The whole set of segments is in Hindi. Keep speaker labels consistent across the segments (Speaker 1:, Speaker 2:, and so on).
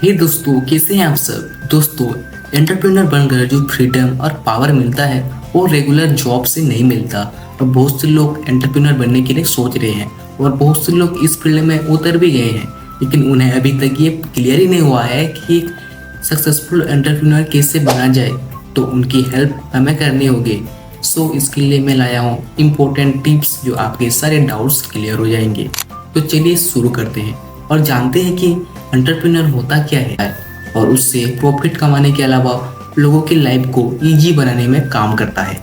Speaker 1: हे दोस्तों, कैसे हैं आप सब। दोस्तों, एंटरप्रेन्योर बनकर जो फ्रीडम और पावर मिलता है वो रेगुलर जॉब से नहीं मिलता। और बहुत से लोग एंटरप्रेन्योर बनने के लिए सोच रहे हैं और बहुत से लोग इस फील्ड में उतर भी गए हैं, लेकिन उन्हें अभी तक ये क्लियर ही नहीं हुआ है कि एक सक्सेसफुल एंटरप्रेन्योर कैसे बना जाए। तो उनकी हेल्प हमें करनी होगी। सो इसके लिए मैं लाया हूँ इम्पोर्टेंट टिप्स जो आपके सारे डाउट्स क्लियर हो जाएंगे। तो चलिए शुरू करते हैं और जानते हैं कि एंटरप्रेन्योर होता क्या है और उससे प्रॉफिट कमाने के अलावा लोगों की लाइफ को इजी बनाने में काम करता है।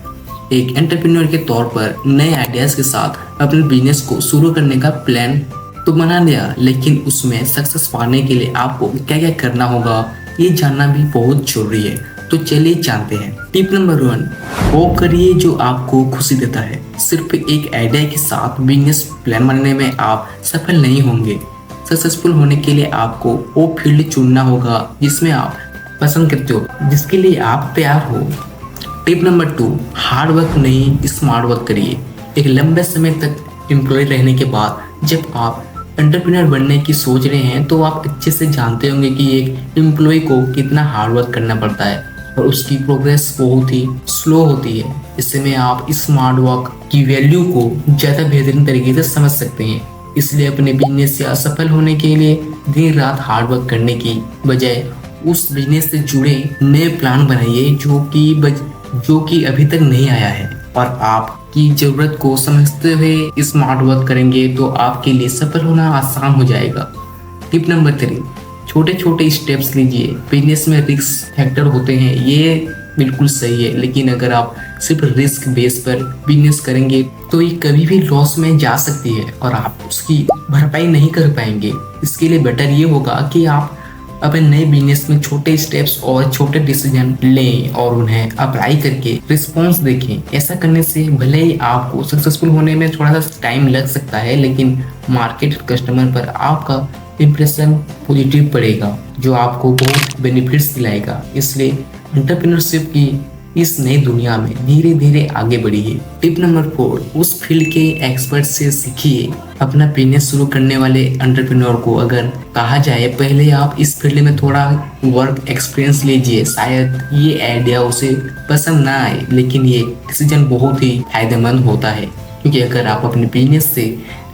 Speaker 1: एक एंटरप्रेन्योर के तौर पर नए आइडियाज के साथ अपने बिजनेस को शुरू करने का प्लान तो बना लिया, लेकिन उसमें सक्सेस पाने के लिए आपको क्या क्या करना होगा ये जानना भी बहुत जरूरी है। तो चलिए जानते हैं। टिप नंबर 1, वो करिए जो आपको खुशी देता है। सिर्फ एक आइडिया के साथ बिजनेस प्लान बनाने में आप सफल नहीं होंगे। सक्सेसफुल होने के लिए आपको वो फील्ड चुनना होगा जिसमें आप पसंद करते हो, जिसके लिए आप तैयार हो। टिप नंबर 2, हार्ड वर्क नहीं स्मार्ट वर्क करिए। एक लंबे समय तक एम्प्लॉय रहने के बाद जब आप एंटरप्रेन्योर बनने की सोच रहे हैं तो आप अच्छे से जानते होंगे कि एक एम्प्लॉय को कितना हार्ड वर्क करना पड़ता है और उसकी प्रोग्रेस बहुत ही स्लो होती है। इससे में आप स्मार्ट वर्क की वैल्यू को ज़्यादा बेहतरीन तरीके से समझ सकते हैं। इसलिए अपने बिजनेस से असफल होने के लिए दिन रात हार्ड वर्क करने की बजाय उस बिजनेस से जुड़े नए प्लान बनाइए जो कि अभी तक नहीं आया है। और आपकी जरूरत को समझते हुए स्मार्ट वर्क करेंगे तो आपके लिए सफल होना आसान हो जाएगा। टिप नंबर 3, छोटे छोटे स्टेप्स लीजिए। बिजनेस में रिस्क फैक्टर होते हैं, ये बिल्कुल सही है, लेकिन अगर आप सिर्फ रिस्क बेस पर बिजनेस करेंगे तो ये कभी भी लॉस में जा सकती है और आप उसकी भरपाई नहीं कर पाएंगे। इसके लिए बेटर ये होगा कि आप अपने नए बिजनेस में छोटे स्टेप्स और छोटे डिसीजन लें और उन्हें अप्लाई करके रिस्पॉन्स देखें। ऐसा करने से भले ही आपको सक्सेसफुल होने में थोड़ा सा टाइम लग सकता है, लेकिन मार्केट कस्टमर पर आपका इम्प्रेशन पॉजिटिव पड़ेगा जो आपको बहुत बेनिफिट्स दिलाएगा। इसलिए एंटरप्रेन्योरशिप की इस नई दुनिया में धीरे धीरे आगे बढ़िए। टिप नंबर 4, उस फील्ड के एक्सपर्ट से सीखिए। अपना बिजनेस शुरू करने वाले एंटरप्रेन्योर को अगर कहा जाए पहले आप इस फील्ड में थोड़ा वर्क एक्सपीरियंस लीजिए, शायद ये आइडिया उसे पसंद ना आए, लेकिन ये डिसीजन बहुत ही फायदेमंद होता है। क्योंकि अगर आप अपने बिजनेस से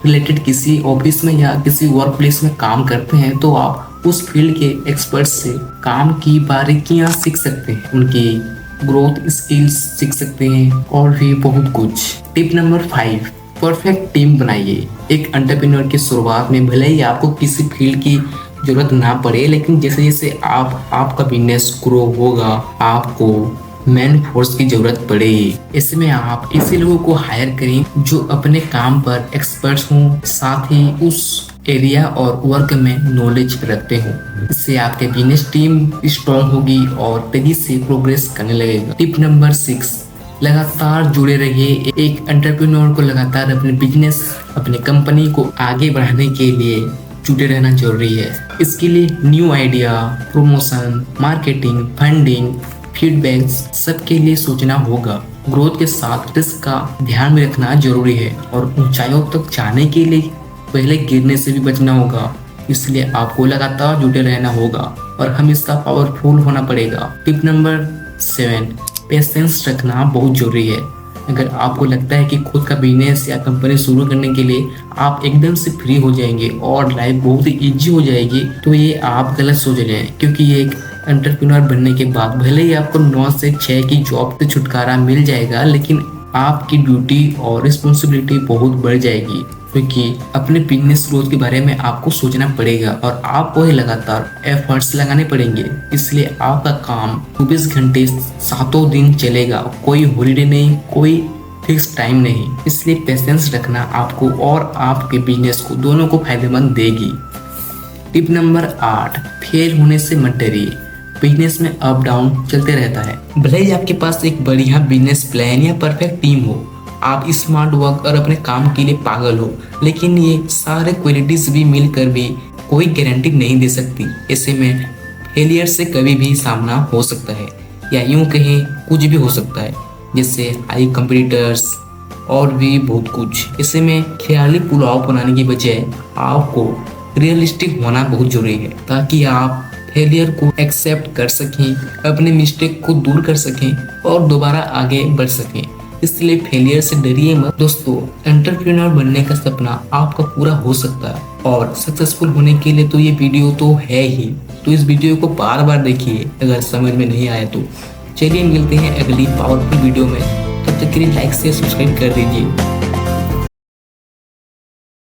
Speaker 1: रिलेटेड किसी ऑफिस में या किसी वर्क प्लेस में काम करते हैं तो आप उस फील्ड के एक्सपर्ट से काम की बारीकियां सीख सकते हैं, उनकी ग्रोथ स्किल्स सीख सकते हैं और भी बहुत कुछ। टिप नंबर 5, परफेक्ट टीम बनाइए। एक एंटरप्रेन्योर की शुरुआत में भले ही आपको किसी फील्ड की जरूरत ना पड़े, लेकिन जैसे जैसे आपका बिजनेस ग्रो होगा आपको मैन फोर्स की जरूरत पड़ेगी। ऐसे में आप ऐसे लोगों को हायर करें जो अपने काम पर एक्सपर्ट्स हों, साथ ही उस एरिया और वर्क में नॉलेज रखते हो। इससे आपके बिजनेस टीम स्ट्रॉन्ग होगी और तेजी से प्रोग्रेस करने लगेगा। टिप नंबर 6, लगातार जुड़े रहिए। एक एंटरप्रेन्योर को लगातार अपने बिजनेस अपनी कंपनी को आगे बढ़ाने के लिए जुड़े रहना जरूरी है। इसके लिए new idea, promotion, marketing, funding, feedbacks सबके लिए सोचना होगा। ग्रोथ के साथ रिस्क का ध्यान में रखना जरूरी है और ऊंचाइयों तक जाने के लिए पहले गिरने से भी बचना होगा। इसलिए आपको लगातार जुटे रहना होगा और हमेशा पावरफुल होना पड़ेगा। टिप नंबर 7, पेशेंस रखना बहुत जरूरी है। अगर आपको लगता है कि खुद का बिजनेस या कंपनी शुरू करने के लिए आप एकदम से फ्री हो जाएंगे और लाइफ बहुत ही इजी हो जाएगी तो ये आप गलत सोच रहे हैं। क्योंकि ये एक एंटरप्रेन्योर बनने के बाद भले ही आपको 9 से 6 की जॉब से छुटकारा मिल जाएगा, लेकिन आपकी ड्यूटी और रिस्पॉन्सिबिलिटी बहुत बढ़ जाएगी। क्योंकि अपने बिजनेस ग्रोथ के बारे में आपको सोचना पड़ेगा और आपको ही लगातार एफर्ट्स लगाने पड़ेंगे। इसलिए आपका काम 24 घंटे 7 दिन चलेगा, कोई हॉलीडे नहीं, कोई फिक्स टाइम नहीं। इसलिए पेशेंस रखना आपको और आपके बिजनेस को दोनों को फायदेमंद देगी। टिप नंबर 8, फेल होने से मत डरिए। बिजनेस में अप डाउन चलते रहता है। भले ही आपके पास एक बढ़िया बिजनेस प्लान या परफेक्ट टीम हो, आप स्मार्ट वर्क और अपने काम के लिए पागल हो, लेकिन ये सारे क्वालिटीज भी मिलकर भी कोई गारंटी नहीं दे सकती। ऐसे में फेलियर से कभी भी सामना हो सकता है या यूं कहें कुछ भी हो सकता है, जैसे हाई कंपटीटर्स और भी बहुत कुछ। ऐसे में ख्याली पुलाव बनाने की बजाय आपको रियलिस्टिक होना बहुत जरूरी है ताकि आप फेलियर को एक्सेप्ट कर सकें, अपने मिस्टेक को दूर कर सकें और दोबारा आगे बढ़ सकें। इसलिए फेलियर से डरिए मत दोस्तों। एंटरप्रेन्योर बनने का सपना आपका पूरा हो सकता है और सक्सेसफुल होने के लिए तो ये वीडियो तो है ही। तो इस वीडियो को बार बार देखिए अगर समझ में नहीं आया तो। चलिए मिलते हैं अगली पावरफुल वीडियो में, तब तक के लिए लाइक से सब्सक्राइब कर दीजिए।